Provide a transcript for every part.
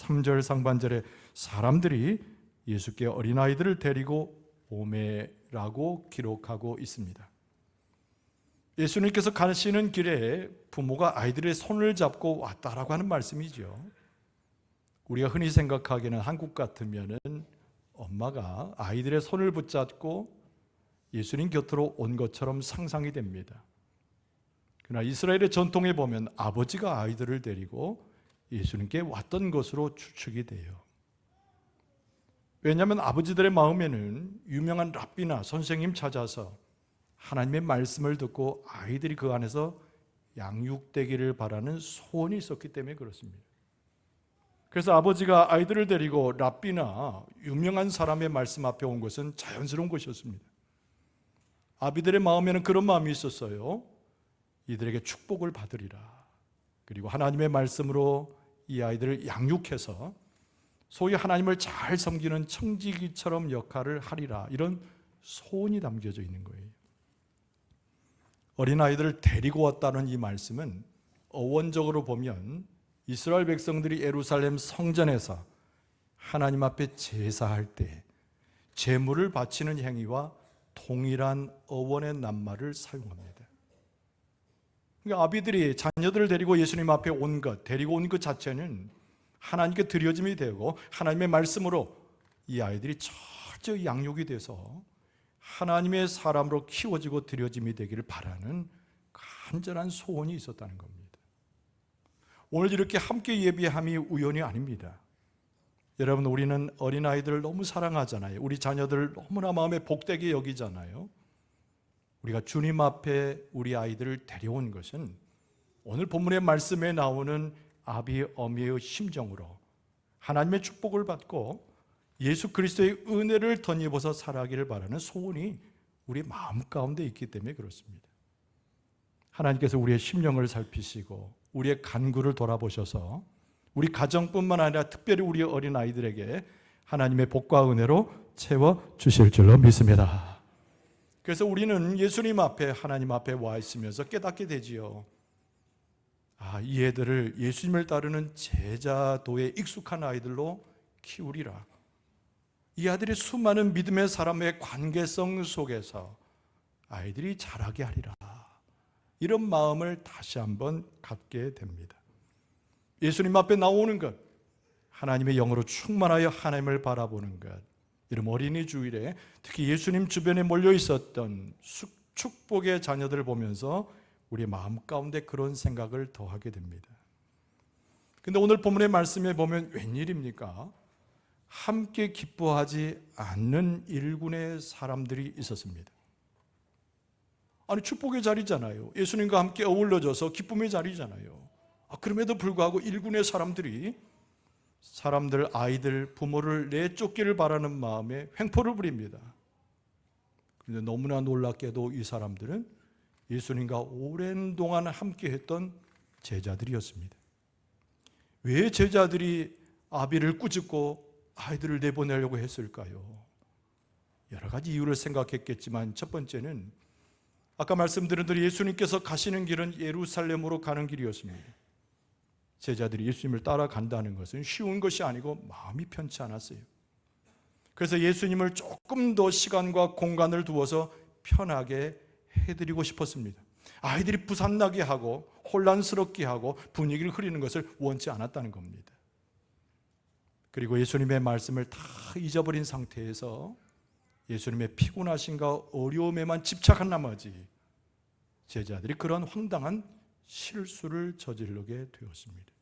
3절 상반절에 사람들이 예수께 어린아이들을 데리고 오매라고 기록하고 있습니다. 예수님께서 가시는 길에 부모가 아이들의 손을 잡고 왔다라고 하는 말씀이죠. 우리가 흔히 생각하기에는 한국 같으면은 엄마가 아이들의 손을 붙잡고 예수님 곁으로 온 것처럼 상상이 됩니다. 그러나 이스라엘의 전통에 보면 아버지가 아이들을 데리고 예수님께 왔던 것으로 추측이 돼요. 왜냐하면 아버지들의 마음에는 유명한 랍비나 선생님 찾아서 하나님의 말씀을 듣고 아이들이 그 안에서 양육되기를 바라는 소원이 있었기 때문에 그렇습니다. 그래서 아버지가 아이들을 데리고 랍비나 유명한 사람의 말씀 앞에 온 것은 자연스러운 것이었습니다. 아비들의 마음에는 그런 마음이 있었어요. 이들에게 축복을 받으리라. 그리고 하나님의 말씀으로 이 아이들을 양육해서 소위 하나님을 잘 섬기는 청지기처럼 역할을 하리라. 이런 소원이 담겨져 있는 거예요. 어린아이들을 데리고 왔다는 이 말씀은 어원적으로 보면 이스라엘 백성들이 예루살렘 성전에서 하나님 앞에 제사할 때 제물을 바치는 행위와 동일한 어원의 낱말을 사용합니다. 그러니까 아비들이 자녀들을 데리고 예수님 앞에 온 것, 데리고 온 것 자체는 하나님께 드려짐이 되고 하나님의 말씀으로 이 아이들이 철저히 양육이 돼서 하나님의 사람으로 키워지고 드려짐이 되기를 바라는 간절한 소원이 있었다는 겁니다. 오늘 이렇게 함께 예배함이 우연이 아닙니다. 여러분, 우리는 어린아이들을 너무 사랑하잖아요. 우리 자녀들을 너무나 마음에 복되게 여기잖아요. 우리가 주님 앞에 우리 아이들을 데려온 것은 오늘 본문의 말씀에 나오는 아비 어미의 심정으로 하나님의 축복을 받고 예수 그리스도의 은혜를 덧입어서 살아가기를 바라는 소원이 우리 마음 가운데 있기 때문에 그렇습니다. 하나님께서 우리의 심령을 살피시고 우리의 간구를 돌아보셔서 우리 가정뿐만 아니라 특별히 우리 어린아이들에게 하나님의 복과 은혜로 채워주실 줄로 믿습니다. 그래서 우리는 예수님 앞에, 하나님 앞에 와 있으면서 깨닫게 되지요. 이 애들을 예수님을 따르는 제자도에 익숙한 아이들로 키우리라. 이 아들이 수많은 믿음의 사람의 관계성 속에서 아이들이 자라게 하리라. 이런 마음을 다시 한번 갖게 됩니다. 예수님 앞에 나오는 것, 하나님의 영으로 충만하여 하나님을 바라보는 것, 이런 어린이 주일에 특히 예수님 주변에 몰려 있었던 축복의 자녀들을 보면서 우리의 마음 가운데 그런 생각을 더하게 됩니다. 근데 오늘 본문의 말씀에 보면 웬일입니까? 함께 기뻐하지 않는 일군의 사람들이 있었습니다. 아니, 축복의 자리잖아요. 예수님과 함께 어울려져서 기쁨의 자리잖아요. 그럼에도 불구하고 일군의 사람들이 사람들, 아이들, 부모를 내쫓기를 바라는 마음에 횡포를 부립니다. 그런데 너무나 놀랍게도 이 사람들은 예수님과 오랜 동안 함께 했던 제자들이었습니다. 왜 제자들이 아비를 꾸짖고 아이들을 내보내려고 했을까요? 여러 가지 이유를 생각했겠지만 첫 번째는 아까 말씀드린 대로 예수님께서 가시는 길은 예루살렘으로 가는 길이었습니다. 제자들이 예수님을 따라간다는 것은 쉬운 것이 아니고 마음이 편치 않았어요. 그래서 예수님을 조금 더 시간과 공간을 두어서 편하게 해드리고 싶었습니다. 아이들이 부산나게 하고 혼란스럽게 하고 분위기를 흐리는 것을 원치 않았다는 겁니다. 그리고 예수님의 말씀을 다 잊어버린 상태에서 예수님의 피곤하심과 어려움에만 집착한 나머지 제자들이 그런 황당한 실수를 저지르게 되었습니다.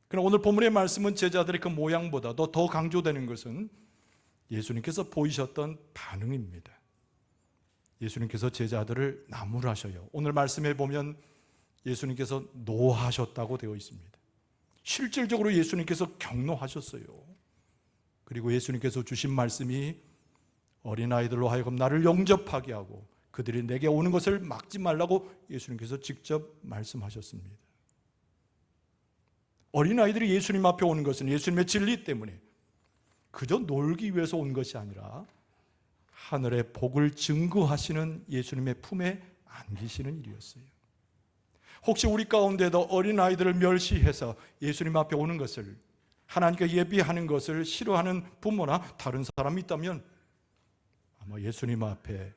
그러나 오늘 본문의 말씀은 제자들의 그 모양보다도 더 강조되는 것은 예수님께서 보이셨던 반응입니다. 예수님께서 제자들을 나무라셔요. 오늘 말씀에 보면 예수님께서 노하셨다고 되어 있습니다. 실질적으로 예수님께서 경노하셨어요. 그리고 예수님께서 주신 말씀이 어린아이들로 하여금 나를 영접하게 하고 그들이 내게 오는 것을 막지 말라고 예수님께서 직접 말씀하셨습니다. 어린아이들이 예수님 앞에 오는 것은 예수님의 진리 때문에 그저 놀기 위해서 온 것이 아니라 하늘의 복을 증거하시는 예수님의 품에 안기시는 일이었어요. 혹시 우리 가운데도 어린아이들을 멸시해서 예수님 앞에 오는 것을 하나님께 예비하는 것을 싫어하는 부모나 다른 사람이 있다면 아마 예수님 앞에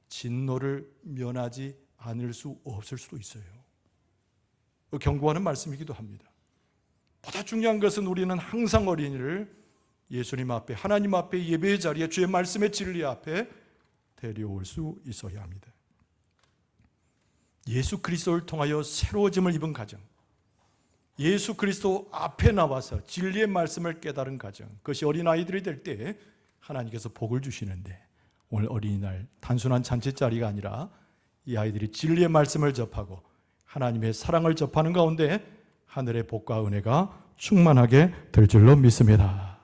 진노를 면하지 않을 수 없을 수도 있어요. 경고하는 말씀이기도 합니다. 보다 중요한 것은 우리는 항상 어린이를 예수님 앞에, 하나님 앞에, 예배의 자리에, 주의 말씀의 진리 앞에 데려올 수 있어야 합니다. 예수 그리스도를 통하여 새로워짐을 입은 가정, 예수 그리스도 앞에 나와서 진리의 말씀을 깨달은 가정, 그것이 어린아이들이 될 때 하나님께서 복을 주시는데, 오늘 어린이날 단순한 잔치자리가 아니라 이 아이들이 진리의 말씀을 접하고 하나님의 사랑을 접하는 가운데 하늘의 복과 은혜가 충만하게 될 줄로 믿습니다.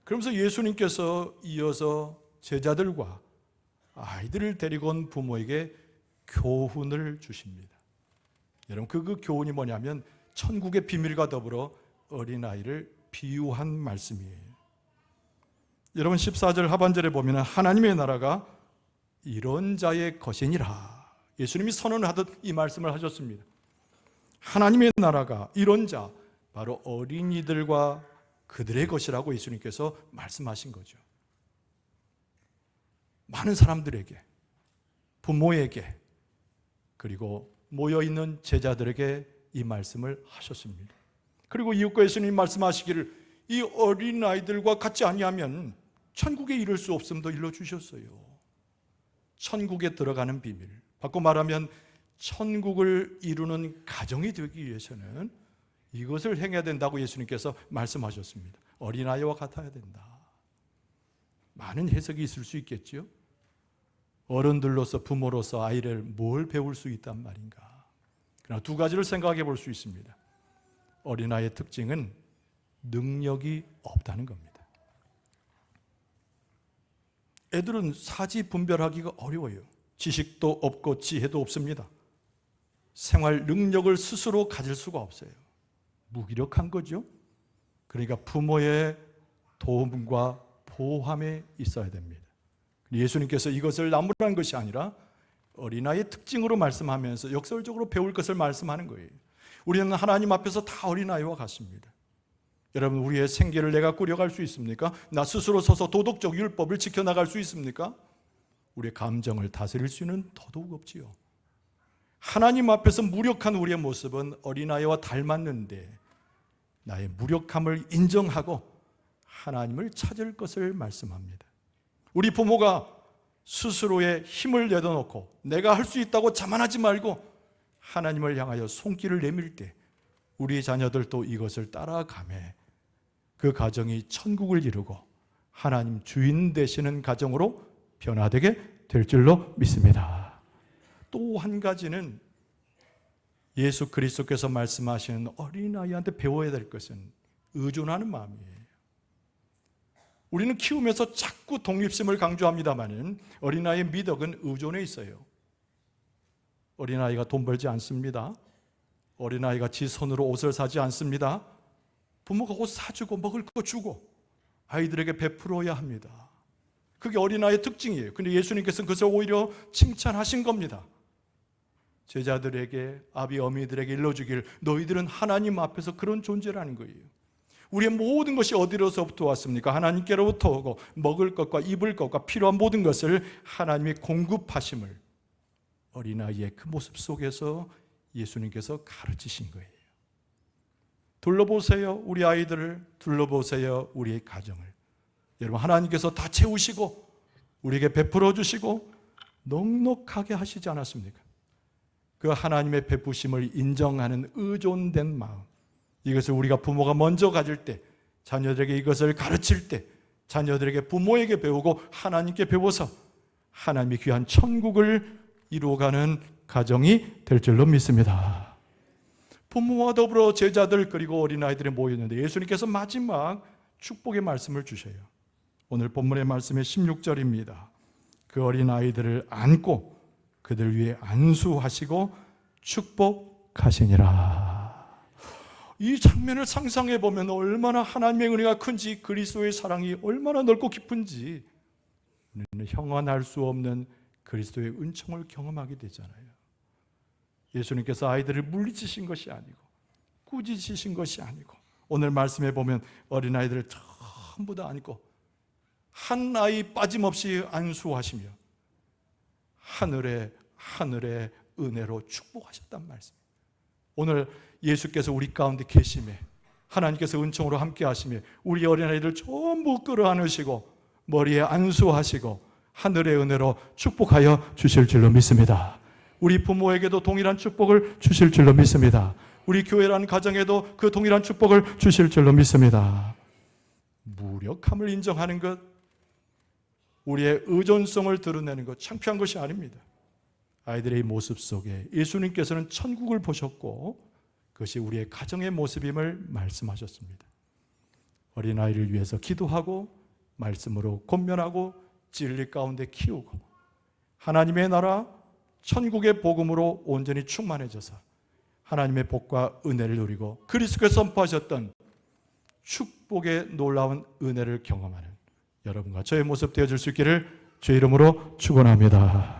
그러면서 예수님께서 이어서 제자들과 아이들을 데리고 온 부모에게 교훈을 주십니다. 여러분, 그 교훈이 뭐냐면 천국의 비밀과 더불어 어린아이를 비유한 말씀이에요. 여러분, 14절 하반절에 보면 하나님의 나라가 이런 자의 것이니라. 예수님이 선언하듯 이 말씀을 하셨습니다. 하나님의 나라가 이런 자, 바로 어린이들과 그들의 것이라고 예수님께서 말씀하신 거죠. 많은 사람들에게, 부모에게, 그리고 모여있는 제자들에게 이 말씀을 하셨습니다. 그리고 이웃과 예수님 말씀하시기를 이 어린아이들과 같지 아니하면 천국에 이를 수 없음도 일러주셨어요. 천국에 들어가는 비밀, 바꿔 말하면 천국을 이루는 가정이 되기 위해서는 이것을 행해야 된다고 예수님께서 말씀하셨습니다. 어린아이와 같아야 된다. 많은 해석이 있을 수 있겠죠. 어른들로서, 부모로서 아이를 뭘 배울 수 있단 말인가. 그러나 두 가지를 생각해 볼 수 있습니다. 어린아이의 특징은 능력이 없다는 겁니다. 애들은 사지 분별하기가 어려워요. 지식도 없고 지혜도 없습니다. 생활 능력을 스스로 가질 수가 없어요. 무기력한 거죠. 그러니까 부모의 도움과 보호함에 있어야 됩니다. 예수님께서 이것을 나무라는 것이 아니라 어린아이의 특징으로 말씀하면서 역설적으로 배울 것을 말씀하는 거예요. 우리는 하나님 앞에서 다 어린아이와 같습니다. 여러분, 우리의 생계를 내가 꾸려갈 수 있습니까? 나 스스로 서서 도덕적 율법을 지켜나갈 수 있습니까? 우리의 감정을 다스릴 수 있는 더더욱 없지요. 하나님 앞에서 무력한 우리의 모습은 어린아이와 닮았는데 나의 무력함을 인정하고 하나님을 찾을 것을 말씀합니다. 우리 부모가 스스로의 힘을 내려놓고 내가 할 수 있다고 자만하지 말고 하나님을 향하여 손길을 내밀 때 우리 자녀들도 이것을 따라가매 그 가정이 천국을 이루고 하나님 주인 되시는 가정으로 변화되게 될 줄로 믿습니다. 또 한 가지는 예수 그리스도께서 말씀하시는 어린아이한테 배워야 될 것은 의존하는 마음이에요. 우리는 키우면서 자꾸 독립심을 강조합니다만 어린아이의 미덕은 의존에 있어요. 어린아이가 돈 벌지 않습니다. 어린아이가 지 손으로 옷을 사지 않습니다. 부모가 옷 사주고 먹을 거 주고 아이들에게 베풀어야 합니다. 그게 어린아이의 특징이에요. 그런데 예수님께서는 그것을 오히려 칭찬하신 겁니다. 제자들에게, 아비 어미들에게 일러주길 너희들은 하나님 앞에서 그런 존재라는 거예요. 우리의 모든 것이 어디로서부터 왔습니까? 하나님께로부터 오고 먹을 것과 입을 것과 필요한 모든 것을 하나님이 공급하심을 어린아이의 그 모습 속에서 예수님께서 가르치신 거예요. 둘러보세요. 우리 아이들을 둘러보세요. 우리의 가정을. 여러분, 하나님께서 다 채우시고 우리에게 베풀어 주시고 넉넉하게 하시지 않았습니까? 그 하나님의 베푸심을 인정하는 의존된 마음, 이것을 우리가 부모가 먼저 가질 때, 자녀들에게 이것을 가르칠 때, 자녀들에게 부모에게 배우고 하나님께 배워서 하나님의 귀한 천국을 이루어가는 가정이 될 줄로 믿습니다. 부모와 더불어 제자들 그리고 어린아이들이 모였는데 예수님께서 마지막 축복의 말씀을 주셔요. 오늘 본문의 말씀의 16절입니다. 그 어린아이들을 안고 그들 위에 안수하시고 축복하시니라. 이 장면을 상상해 보면 얼마나 하나님의 은혜가 큰지, 그리스도의 사랑이 얼마나 넓고 깊은지 우리는 형언할 수 없는 그리스도의 은총을 경험하게 되잖아요. 예수님께서 아이들을 물리치신 것이 아니고 꾸짖으신 것이 아니고 오늘 말씀에 보면 어린아이들을 전부 다 안고 한 아이 빠짐없이 안수하시며 하늘의 은혜로 축복하셨단 말씀입니다. 오늘 예수께서 우리 가운데 계심에 하나님께서 은총으로 함께 하시며 우리 어린아이들 전부 끌어안으시고 머리에 안수하시고 하늘의 은혜로 축복하여 주실 줄로 믿습니다. 우리 부모에게도 동일한 축복을 주실 줄로 믿습니다. 우리 교회라는 가정에도 그 동일한 축복을 주실 줄로 믿습니다. 무력함을 인정하는 것, 우리의 의존성을 드러내는 것 창피한 것이 아닙니다. 아이들의 모습 속에 예수님께서는 천국을 보셨고 그것이 우리의 가정의 모습임을 말씀하셨습니다. 어린아이를 위해서 기도하고 말씀으로 권면하고 진리 가운데 키우고 하나님의 나라 천국의 복음으로 온전히 충만해져서 하나님의 복과 은혜를 누리고 그리스도께서 선포하셨던 축복의 놀라운 은혜를 경험하는 여러분과 저의 모습 되어줄 수 있기를 주의 이름으로 축원합니다.